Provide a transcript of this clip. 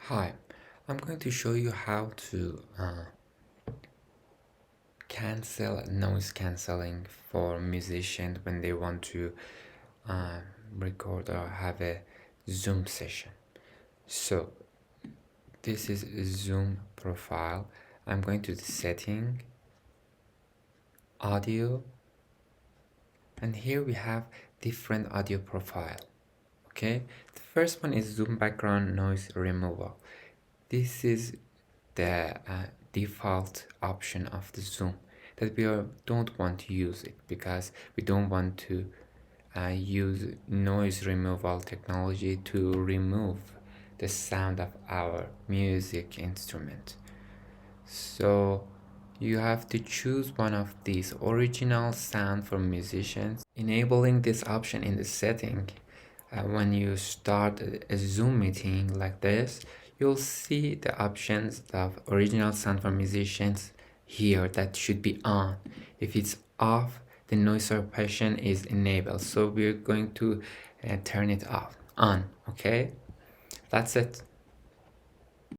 Hi, I'm going to show you how to cancel noise cancelling for musicians when they want to uh, record or have a Zoom session. So this is a Zoom profile. I'm going to the setting, audio, and here we have different audio profile. Okay, the first one is Zoom background noise removal. This is the default option of the Zoom that don't want to use it because we don't want to use noise removal technology to remove the sound of our music instrument. So you have to choose one of these original sound for musicians. Enabling this option in the setting, when you start a Zoom meeting like this, you'll see the options of original sound for musicians here that should be on. If it's off, the noise suppression is enabled. So we're going to turn it off, on, okay? That's it.